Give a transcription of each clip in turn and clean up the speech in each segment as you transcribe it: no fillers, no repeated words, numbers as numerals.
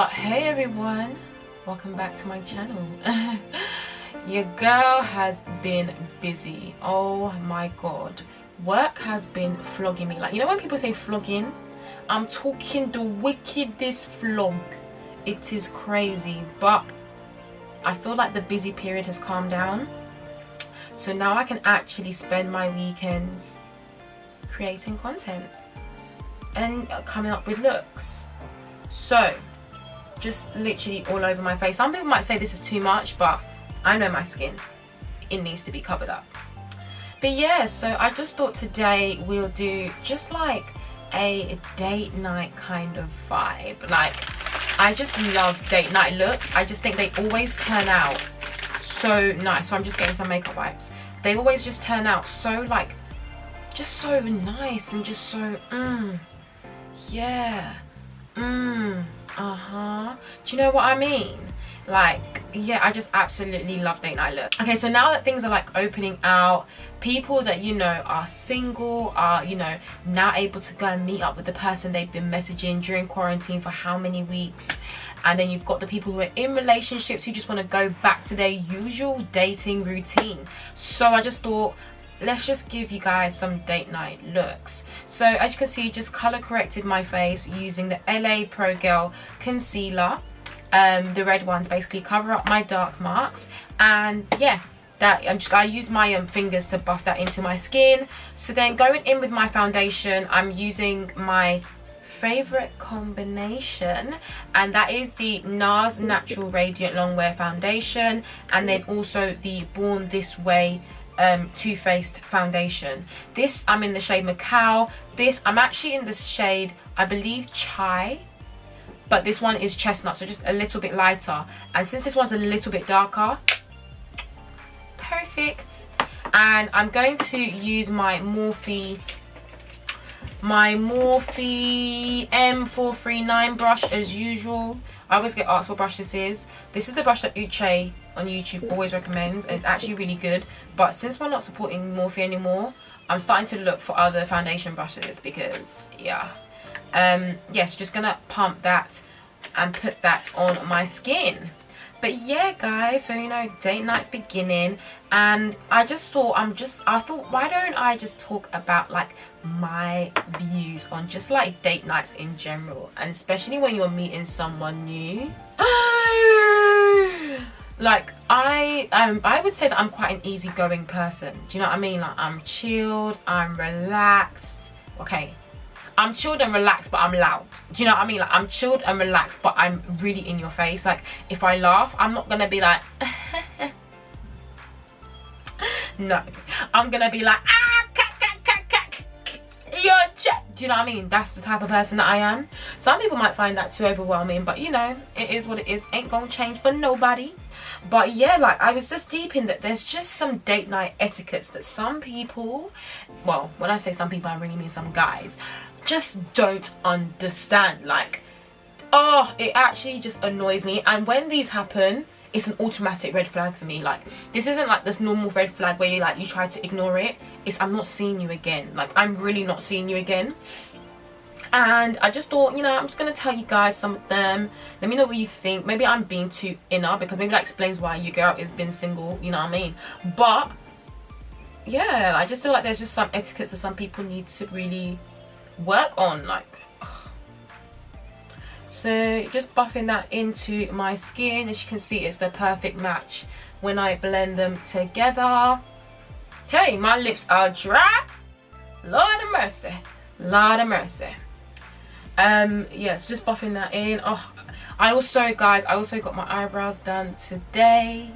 Hey everyone, welcome back to my channel. Your girl has been busy. Oh my god, work has been flogging me. Like, you know when people say flogging, I'm talking the wickedest flog. It is crazy, but I feel like the busy period has calmed down, so now I can actually spend my weekends creating content and coming up with looks. So just literally all over my face. Some people might say this is too much, but I know my skin, it needs to be covered up. But yeah, so I just thought today we'll do just like a date night kind of vibe. Like, I just love date night looks. I just think they always turn out so nice. So I'm just getting some makeup wipes. They always just turn out so like, just so nice and just so yeah, do you know what I mean? Like, yeah, I just absolutely love date night look. Okay, so now that things are like opening out, people that you know are single are, you know, now able to go and meet up with the person they've been messaging during quarantine for how many weeks. And then you've got the people who are in relationships who just want to go back to their usual dating routine. So I just thought, let's just give you guys some date night looks. So as you can see, just color corrected my face using the LA Pro Girl concealer. The red ones basically cover up my dark marks, and yeah, that I use my fingers to buff that into my skin. So then going in with my foundation, I'm using my favorite combination, and that is the NARS Natural Radiant Longwear foundation, and then also the Born This Way Too Faced foundation. This I'm in the shade Macau. This I'm actually in the shade, I believe, Chai, but this one is Chestnut, so just a little bit lighter. And since this one's a little bit darker, perfect. And I'm going to use my Morphe M439 brush as usual. I always get asked what brush this is. This is the brush that Uche on YouTube always recommends, and it's actually really good. But since we're not supporting Morphe anymore, I'm starting to look for other foundation brushes because yeah. Yes, just gonna pump that and put that on my skin. But yeah guys, so you know, date night's beginning, and I just thought I thought why don't I just talk about like my views on just like date nights in general, and especially when you're meeting someone new. Like I would say that I'm quite an easygoing person. Do you know what I mean? Like, I'm chilled, I'm relaxed. Okay, I'm chilled and relaxed, but I'm loud. Do you know what I mean? Like, I'm chilled and relaxed, but I'm really in your face. Like, if I laugh, I'm not gonna be like no, I'm gonna be like you're do you know what I mean? That's the type of person that I am. Some people might find that too overwhelming, but you know, it is what it is. Ain't gonna change for nobody. But yeah, like, I was just deep in that there's just some date night etiquettes that some people, well, when I say some people, I really mean some guys, just don't understand. Like, oh, it actually just annoys me. And when these happen, it's an automatic red flag for me. Like, this isn't like this normal red flag where you try to ignore it. It's, I'm not seeing you again. Like, I'm really not seeing you again. And I just thought, you know, I'm just gonna tell you guys some of them. Let me know what you think. Maybe I'm being too inner, because maybe that explains why your girl has been single, you know what I mean? But yeah, I just feel like there's just some etiquettes that some people need to really work on. Like, ugh. So just buffing that into my skin. As you can see, it's the perfect match when I blend them together. Hey, my lips are dry. Lord of mercy, Lord of mercy. Yes, just buffing that in. Oh, I also got my eyebrows done today.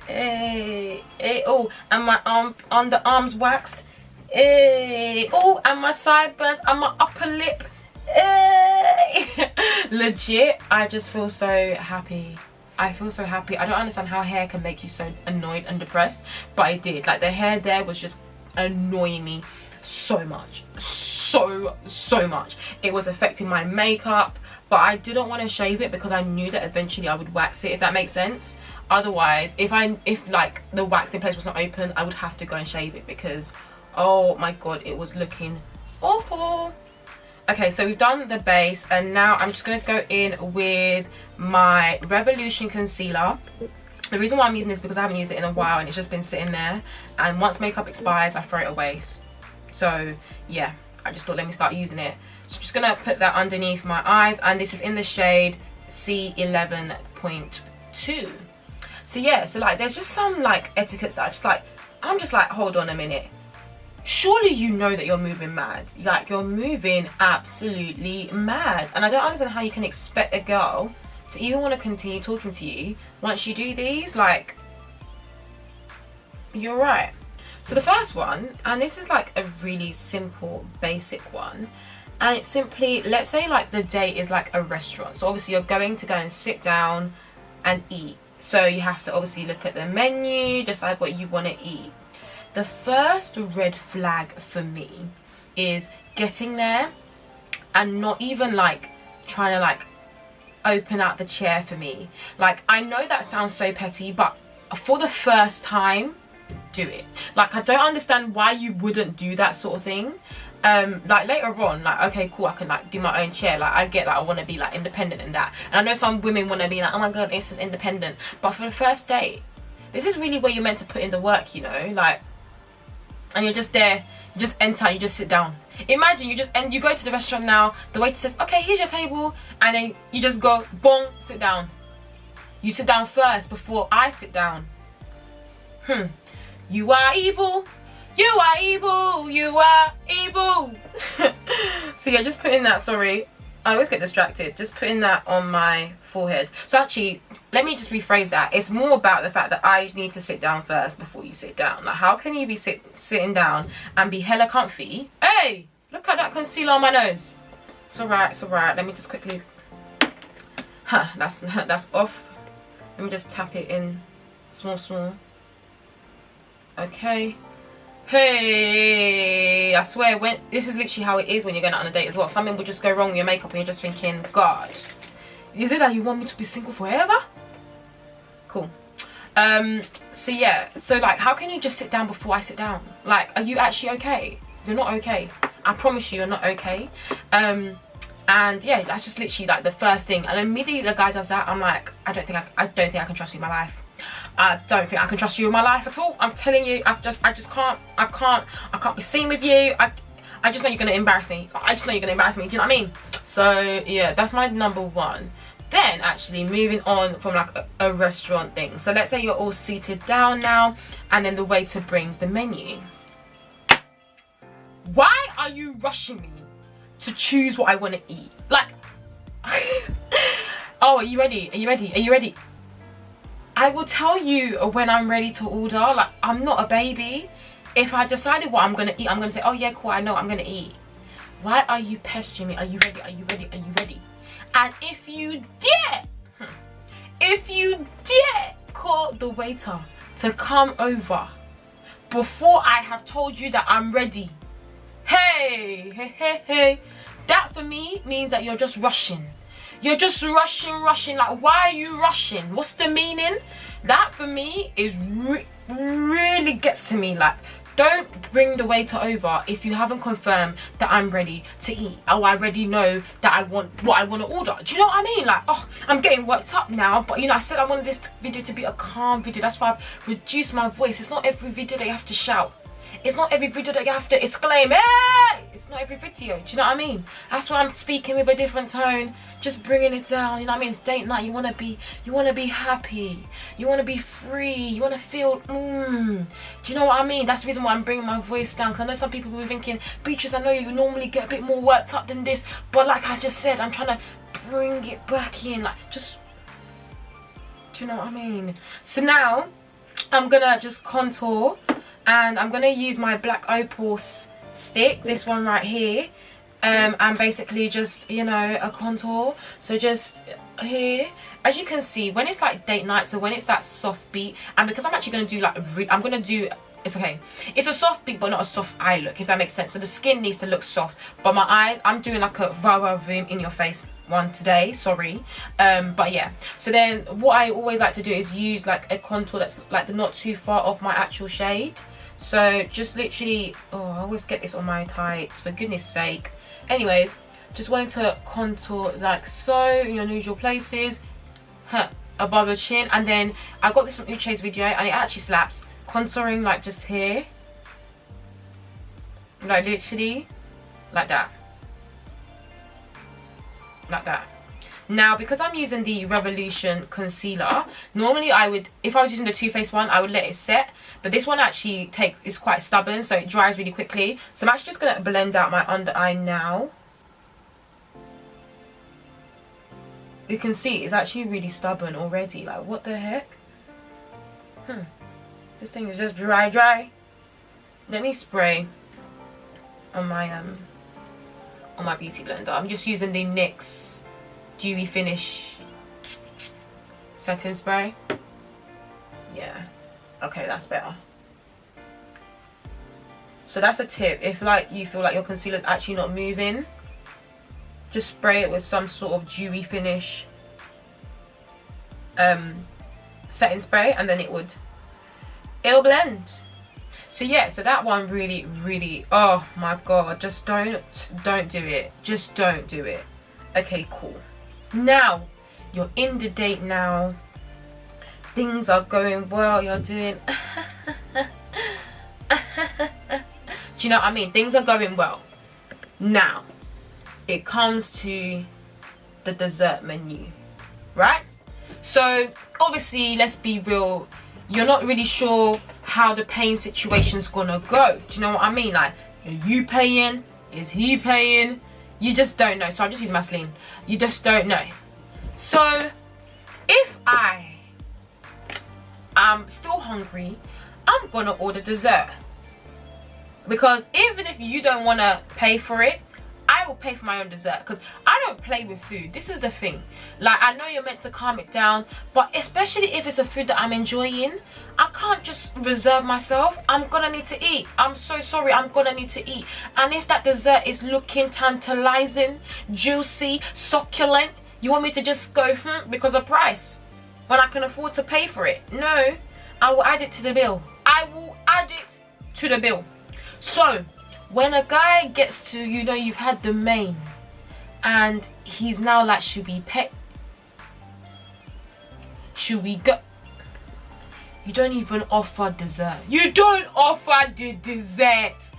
Hey, hey, oh, and my underarms waxed. Hey, oh, and my sideburns and my upper lip. Hey. Legit, I just feel so happy. I feel so happy. I don't understand how hair can make you so annoyed and depressed, but it did. Like, the hair there was just annoying me so much, so much. It was affecting my makeup, but I didn't want to shave it because I knew that eventually I would wax it, if that makes sense. Otherwise, if like the waxing place was not open, I would have to go and shave it, because oh my god, it was looking awful. Okay, so we've done the base, and now I'm just going to go in with my Revolution concealer. The reason why I'm using this is because I haven't used it in a while and it's just been sitting there, and once makeup expires I throw it away. So yeah, I just thought let me start using it. So I'm just going to put that underneath my eyes, and this is in the shade C11.2. So yeah, so like there's just some like etiquettes that I'm just like hold on a minute. Surely you know that you're moving mad. Like, you're moving absolutely mad. And I don't understand how you can expect a girl to even want to continue talking to you once you do these. Like, you're right. So the first one, and this is like a really simple, basic one. And it's simply, let's say like the date is like a restaurant. So obviously you're going to go and sit down and eat. So you have to obviously look at the menu, decide what you want to eat. The first red flag for me is getting there and not even like trying to like open out the chair for me. Like, I know that sounds so petty, but for the first time, do it. Like, I don't understand why you wouldn't do that sort of thing. Like later on, like, okay, cool, I can like do my own chair. Like, I get that I want to be like independent in that, and I know some women want to be like, oh my god, this is independent. But for the first date, this is really where you're meant to put in the work, you know, like. And you're just there, you just enter, you just sit down. Imagine you go to the restaurant now, the waiter says, okay, here's your table, and then you just go, boom, sit down. You sit down first before I sit down. You are evil, you are evil, you are evil. So yeah, just putting that, sorry, I always get distracted, just putting that on my forehead. So actually, let me just rephrase that. It's more about the fact that I need to sit down first before you sit down. Like, how can you be sitting down and be hella comfy? Hey, look at that concealer on my nose. It's alright, it's alright. Let me just quickly, that's off. Let me just tap it in small. Okay. Hey, I swear, this is literally how it is when you're going out on a date as well. Something will just go wrong with your makeup and you're just thinking, God, is it that you want me to be single forever? Cool. So yeah, so like, how can you just sit down before I sit down? Like, are you actually okay? You're not okay. I promise you, you're not okay. And yeah, that's just literally like the first thing. And immediately the guy does that, I'm like, I don't think I can trust you with my life. I don't think I can trust you with my life at all. I'm telling you, I just can't be seen with you. I just know you're gonna embarrass me. I just know you're gonna embarrass me. Do you know what I mean? So yeah, that's my number one. Then actually moving on from like a restaurant thing. So let's say you're all seated down now, and then the waiter brings the menu. Why are you rushing me to choose what I want to eat? Like, oh, are you ready? Are you ready? Are you ready? I will tell you when I'm ready to order. Like, I'm not a baby. If I decided what I'm gonna eat, I'm gonna say, oh yeah, cool, I know what I'm gonna eat. Why are you pestering me? Are you ready? Are you ready? Are you ready? And if you dare call the waiter to come over before I have told you that I'm ready, hey, that for me means that you're just rushing. You're just rushing. Like, why are you rushing? What's the meaning? That for me is really gets to me. Like, don't bring the waiter over if you haven't confirmed that I'm ready to eat. Oh, I already know that I want what I want to order. Do you know what I mean? Like, oh, I'm getting worked up now, but you know, I said I wanted this video to be a calm video. That's why I've reduced my voice. It's not every video that you have to shout. It's not every video that you have to exclaim, hey! It's not every video, do you know what I mean? That's why I'm speaking with a different tone, just bringing it down, you know what I mean? It's date night, you wanna be happy, you wanna be free, you wanna feel, do you know what I mean? That's the reason why I'm bringing my voice down, because I know some people will be thinking, Beatrice, I know you normally get a bit more worked up than this, but like I just said, I'm trying to bring it back in, like, just, do you know what I mean? So now, I'm gonna just contour, and I'm gonna use my black Opal stick, this one right here, and basically just, you know, a contour. So just here, as you can see, when it's like date night, so when it's that soft beat, and because I'm actually gonna do like it's okay, it's a soft beat but not a soft eye look, if that makes sense. So the skin needs to look soft, but my eyes, I'm doing like a GRWM in your face one today, sorry, but yeah. So then what I always like to do is use like a contour that's like not too far off my actual shade. So just literally, oh, I always get this on my tights, for goodness sake. Anyways, just wanting to contour like so in your usual places, above the chin. And then I got this from Uche's video and it actually slaps. Contouring like just here, like literally like that, like that. Now because I'm using the Revolution concealer, normally I would, if I was using the Too Faced one, I would let it set, but this one actually is quite stubborn, so it dries really quickly. So I'm actually just gonna blend out my under eye now. You can see it's actually really stubborn already. Like, what the heck? This thing is just dry. Let me spray on my beauty blender. I'm just using the NYX Dewy Finish setting spray. Yeah. Okay, that's better. So that's a tip. If like you feel like your concealer's actually not moving, just spray it with some sort of Dewy Finish setting spray, and then it'll blend. So yeah, so that one really, oh my god, just don't do it. Just don't do it. Okay, cool. Now you're in the date now, things are going well, you're doing do you know what I mean? Things are going well. Now it comes to the dessert menu, right? So obviously, let's be real, you're not really sure how the paying situation's gonna go. Do you know what I mean? Like, are you paying? Is he paying? You just don't know. So I'm just using Vaseline. You just don't know. So if I am still hungry, I'm gonna order dessert, because even if you don't want to pay for it, I will pay for my own dessert, because I don't play with food. This is the thing. Like, I know you're meant to calm it down, but especially if it's a food that I'm enjoying, I can't just reserve myself. I'm gonna need to eat. I'm so sorry, I'm gonna need to eat. And if that dessert is looking tantalizing, juicy, succulent, you want me to just go because of price when I can afford to pay for it? No, I will add it to the bill. I will add it to the bill. So when a guy gets to, you know, you've had the main and he's now like, should we pay? Should we go? You don't even offer dessert. You don't offer the dessert.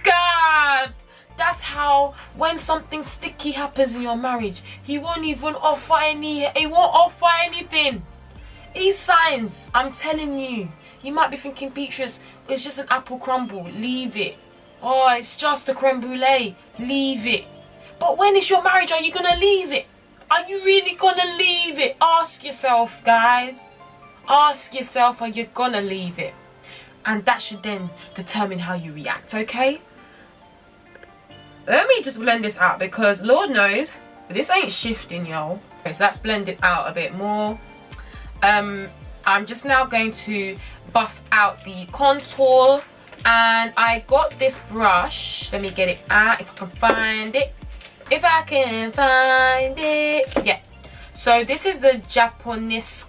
God, that's how when something sticky happens in your marriage, he won't even offer he won't offer anything. He signs. I'm telling you. You might be thinking, Beatrice, it's just an apple crumble. Leave it. Oh, it's just a creme brulee. Leave it. But when it's your marriage, are you gonna leave it? Are you really gonna leave it? Ask yourself, guys. Ask yourself, are you gonna leave it? And that should then determine how you react, okay? Let me just blend this out, because Lord knows this ain't shifting, y'all. Okay, so that's blended out a bit more. I'm just now going to buff out the contour, and I got this brush. Let me get it out if I can find it. If I can find it. Yeah. So this is the Japanese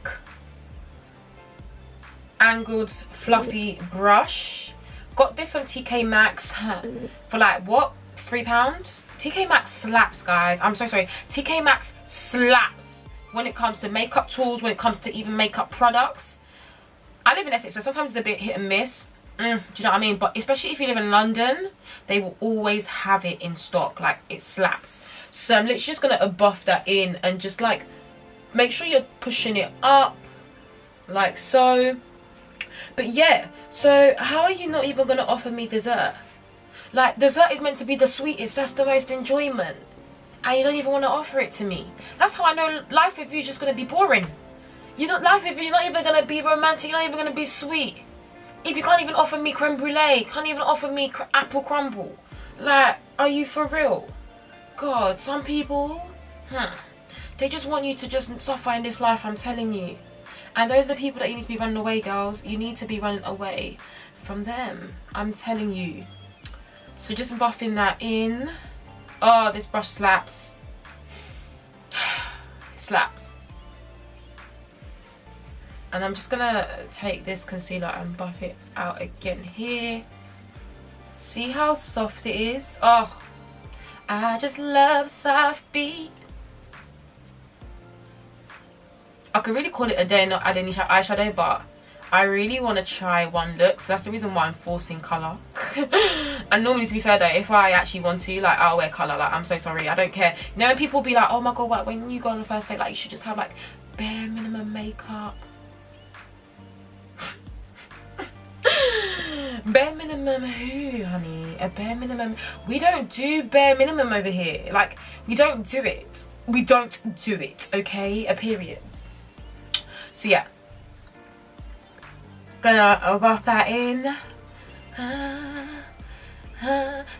angled fluffy brush. Got this on TK Maxx for like what, £3? TK Maxx slaps, guys. I'm so sorry. TK Maxx slaps when it comes to makeup tools, when it comes to even makeup products. I live in Essex, so sometimes it's a bit hit and miss. Do you know what I mean? But especially if you live in London, they will always have it in stock. Like, it slaps. So I'm literally just gonna buff that in and just like make sure you're pushing it up like so. But yeah, so how are you not even gonna offer me dessert? Like, dessert is meant to be the sweetest. That's the most enjoyment, and you don't even want to offer it to me. That's how I know life with you is just gonna be boring. Life with you, you're not even gonna be romantic. You're not even gonna be sweet. If you can't even offer me creme brulee, can't even offer me apple crumble. Like, are you for real? God, some people, they just want you to just suffer in this life, I'm telling you. And those are the people that you need to be running away, girls. You need to be running away from them, I'm telling you. So just buffing that in. Oh, this brush slaps. Slaps. And I'm just gonna take this concealer and buff it out again here. See how soft it is? Oh, I just love soft beat. I could really call it a day not add any eyeshadow, but I really want to try one look, so that's the reason why I'm forcing colour. And normally, to be fair though, if I actually want to, like, I'll wear colour. Like, I'm so sorry, I don't care. You know when people be like, oh my god, what, when you go on the first date, like, you should just have like bare minimum makeup. Bare minimum who, honey? A bare minimum? We don't do bare minimum over here. Like, we don't do it. We don't do it, okay? A period. So yeah, gonna buff that in.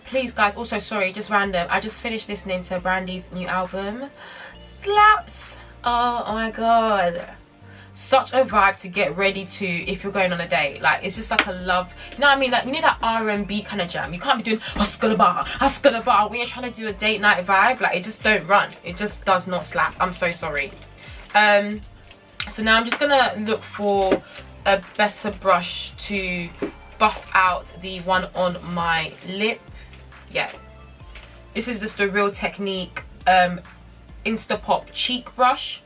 Please guys, also sorry, just random, I just finished listening to Brandy's new album. Slaps. Oh my god, such a vibe to get ready to if you're going on a date. Like, it's just like a love, you know what I mean? Like, you need that R&B kind of jam. You can't be doing Huskalabar when you're trying to do a date night vibe. Like, it just don't run. It just does not slap. I'm so sorry. So now I'm just gonna look for a better brush to buff out the one on my lip. Yeah, this is just the Real Technique Instapop cheek brush,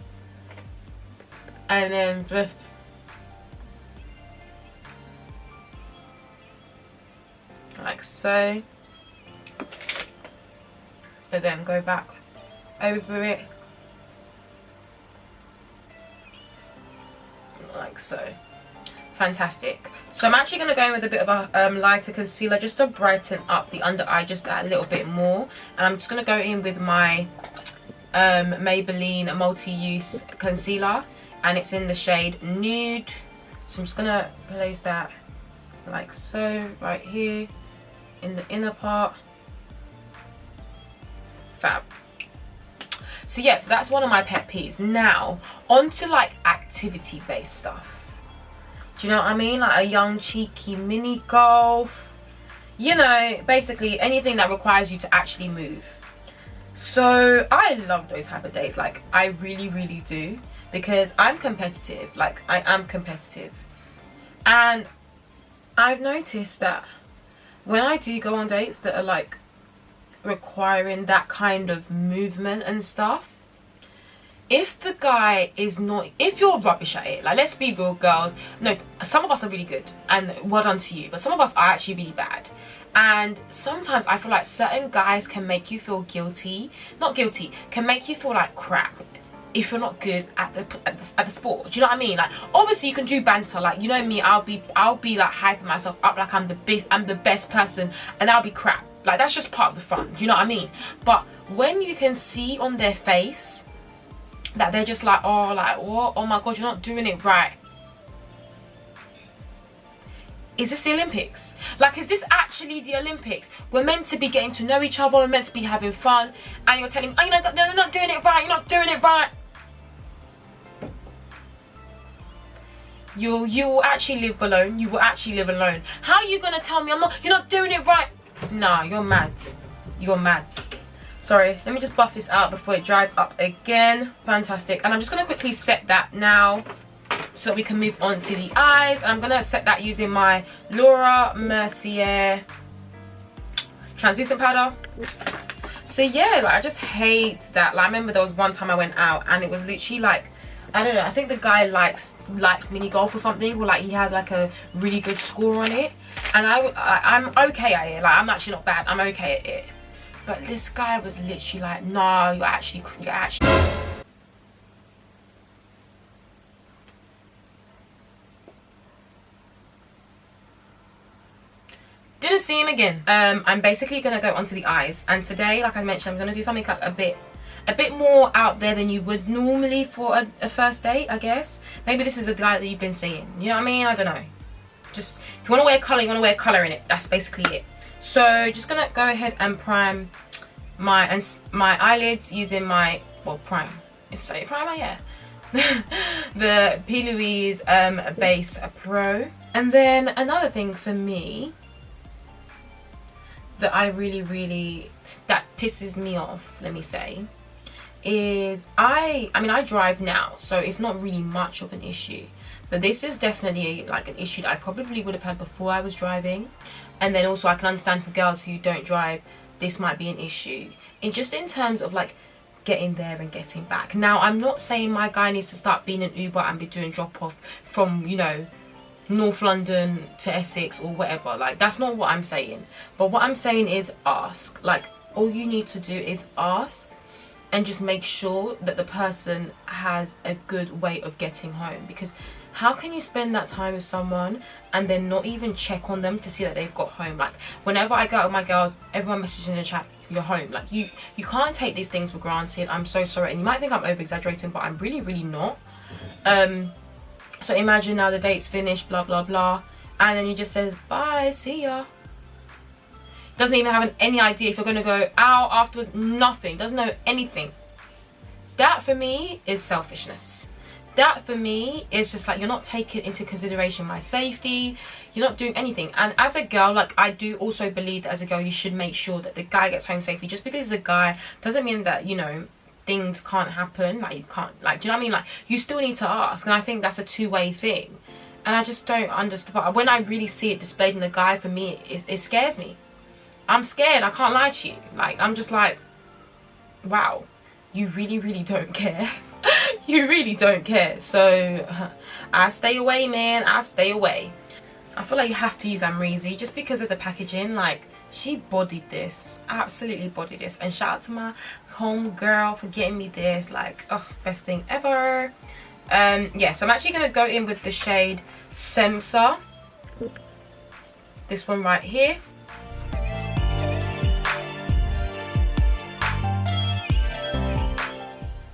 and then like so, but then go back over it like so. Fantastic. So I'm actually going to go in with a bit of a lighter concealer just to brighten up the under eye just a little bit more, and I'm just going to go in with my Maybelline multi-use concealer, and it's in the shade Nude. So I'm just going to place that like so right here in the inner part. Fab. So yeah, so that's one of my pet peeves. Now on to like activity based stuff. Do you know what I mean? Like a young cheeky mini golf, you know, basically anything that requires you to actually move. So I love those type of days. Like, I really, really do, because I'm competitive. Like, I am competitive, and I've noticed that when I do go on dates that are like requiring that kind of movement and stuff, if the guy is not, if you're rubbish at it, like, let's be real, girls. No, some of us are really good and well done to you, but some of us are actually really bad. And sometimes I feel like certain guys can make you feel guilty, not guilty, can make you feel like crap if you're not good at the sport. Do you know what I mean? Like, obviously you can do banter, like, you know me, I'll be like hyping myself up like I'm the best person, and I'll be crap. Like, that's just part of the fun. Do you know what I mean? But when you can see on their face that they're just like, oh, like, what? Oh my god, you're not doing it right. Is this the Olympics? Like, is this actually the Olympics? We're meant to be getting to know each other, we're meant to be having fun, and you're telling me, oh, you're not doing it right, you're not doing it right. You will actually live alone. You will actually live alone. How are you gonna tell me you're not doing it right? Nah, you're mad. You're mad. Sorry, let me just buff this out before it dries up again. Fantastic. And I'm just going to quickly set that now so that we can move on to the eyes. And I'm going to set that using my Laura Mercier translucent powder. So yeah, like, I just hate that. Like, I remember there was one time I went out and it was literally like, I don't know, I think the guy likes mini golf or something, or like he has like a really good score on it. And I'm okay at it. Like, I'm actually not bad. I'm okay at it. But this guy was literally like, no, you're actually didn't see him again. I'm basically gonna go onto the eyes, and today, like I mentioned, I'm gonna do something a bit more out there than you would normally for a first date, I guess. Maybe this is a guy that you've been seeing, you know what I mean? I don't know. Just, if you want to wear colour, you want to wear colour in it. That's basically it. So just gonna go ahead and prime my eyelids using my, well, prime, it's a primer, yeah. The P. Louise Base Pro. And then another thing for me that I really, that pisses me off, let me say, is I mean I drive now, so it's not really much of an issue, but this is definitely like an issue that I probably would have had before I was driving. And then also I can understand for girls who don't drive, this might be an issue, in terms of like getting there and getting back. Now I'm not saying my guy needs to start being an Uber and be doing drop off from, you know, North London to Essex or whatever. Like, that's not what I'm saying. But what I'm saying is ask. Like, all you need to do is ask and just make sure that the person has a good way of getting home. Because how can you spend that time with someone and then not even check on them to see that they've got home? Like, whenever I go out with my girls, everyone messages in the chat, you're home. Like, you can't take these things for granted. I'm so sorry. And you might think I'm over exaggerating, but I'm really, really not. So imagine now the date's finished, blah blah blah, and then you just says bye, see ya. Doesn't even have any idea if you're gonna go out afterwards. Nothing. Doesn't know anything. That for me is selfishness. That for me is just like, you're not taking into consideration my safety. You're not doing anything. And as a girl, like, I do also believe that as a girl you should make sure that the guy gets home safely. Just because he's a guy doesn't mean that, you know, things can't happen. Like, you can't, like, do you know what I mean? Like, you still need to ask, and I think that's a two-way thing. And I just don't understand. But when I really see it displayed in the guy, for me, it scares me. I'm scared. I can't lie to you. Like, I'm just like, wow, you really, really don't care. You really don't care. So I stay away, man. I stay away. I feel like you have to use Amrezy just because of the packaging. Like, she bodied this, absolutely bodied this. And shout out to my home girl for getting me this. Like, oh, best thing ever. Yes, I'm actually gonna go in with the shade Semsa, this one right here.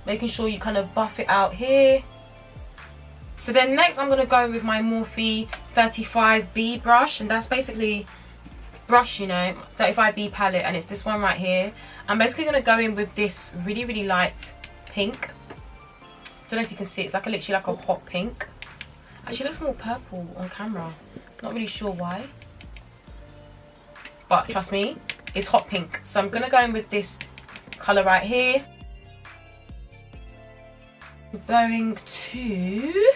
Making sure you kind of buff it out here. So then next I'm gonna go with my Morphe 35B brush, and that's basically brush, you know, 35B palette, and it's this one right here. I'm basically gonna go in with this really, really light pink. Don't know if you can see, it's like literally like a hot pink. Actually, it looks more purple on camera. Not really sure why, but trust me, it's hot pink. So I'm gonna go in with this color right here. I'm going to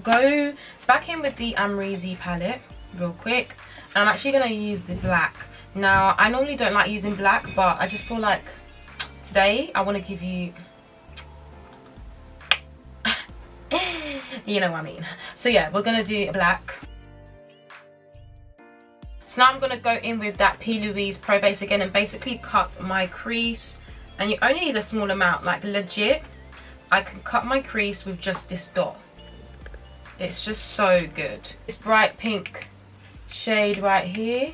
go back in with the Amrezy palette real quick, and I'm actually going to use the black. Now, I normally don't like using black, but I just feel like today I want to give you you know what I mean. So yeah, we're going to do black. So now I'm going to go in with that P. Louise Pro Base again and basically cut my crease. And you only need a small amount, like legit. I can cut my crease with just this dot. It's just so good. This bright pink shade right here.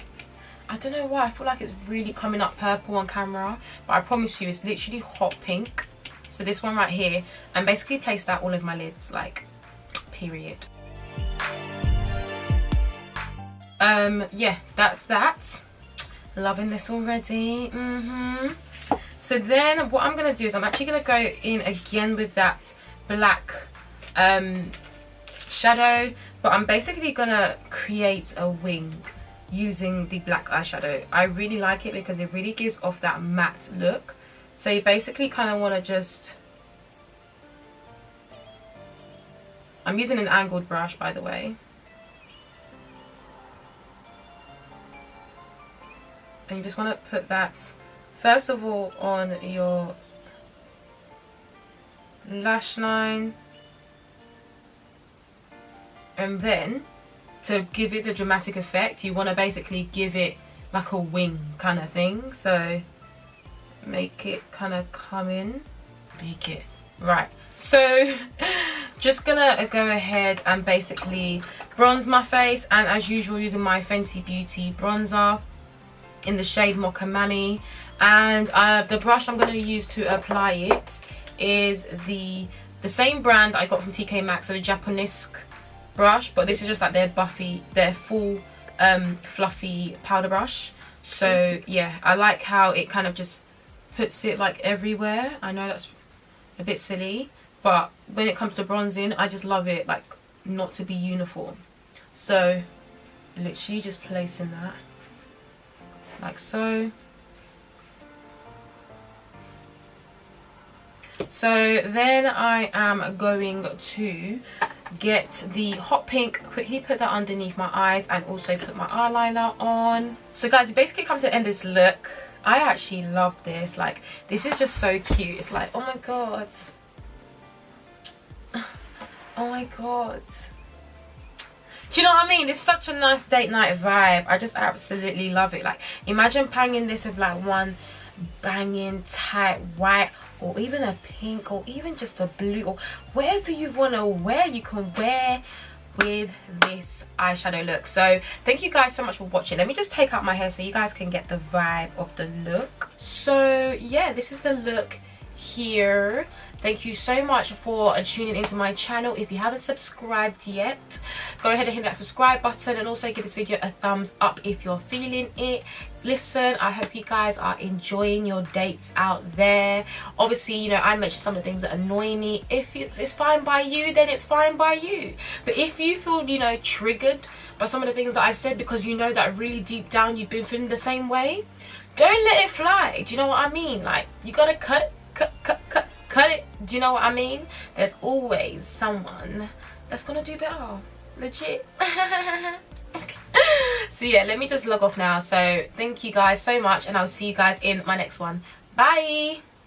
I don't know why, I feel like it's really coming up purple on camera, but I promise you it's literally hot pink. So this one right here, and basically place that all over my lids, like, period. Yeah, that's that. Loving this already. So then what I'm going to do is I'm actually going to go in again with that black shadow, but I'm basically going to create a wing using the black eyeshadow. I really like it because it really gives off that matte look. So you basically kind of want to just... I'm using an angled brush, by the way. And you just want to put that first of all on your lash line, and then to give it the dramatic effect you want to basically give it like a wing kind of thing. So make it kind of come in, beak it right. So just gonna go ahead and basically bronze my face, and as usual using my Fenty Beauty bronzer in the shade Mocha Mami. And the brush I'm going to use to apply it is the same brand I got from TK Maxx, so the Japanese brush, but this is just like their full fluffy powder brush. So yeah, I like how it kind of just puts it like everywhere. I know that's a bit silly, but when it comes to bronzing, I just love it like not to be uniform. So literally just placing that like so. So then I am going to get the hot pink, quickly put that underneath my eyes and also put my eyeliner on. So guys, we basically come to the end of this look. I actually love this. Like, this is just so cute. It's like, oh my god, oh my god, do you know what I mean? It's such a nice date night vibe. I just absolutely love it. Like, imagine banging this with like one banging tight white, or even a pink, or even just a blue, or whatever you want to wear, you can wear with this eyeshadow look. So thank you guys so much for watching. Let me just take out my hair so you guys can get the vibe of the look. So yeah, this is the look here. Thank you so much for tuning into my channel. If you haven't subscribed yet, go ahead and hit that subscribe button, and also give this video a thumbs up if you're feeling it. Listen, I hope you guys are enjoying your dates out there. Obviously, you know, I mentioned some of the things that annoy me. If it's fine by you, then it's fine by you. But if you feel, you know, triggered by some of the things that I've said, because you know that really deep down you've been feeling the same way, don't let it fly. Do you know what I mean? Like, you gotta cut it. Do you know what I mean? There's always someone that's gonna do better. Legit. So yeah, let me just log off now. So thank you guys so much, and I'll see you guys in my next one. Bye.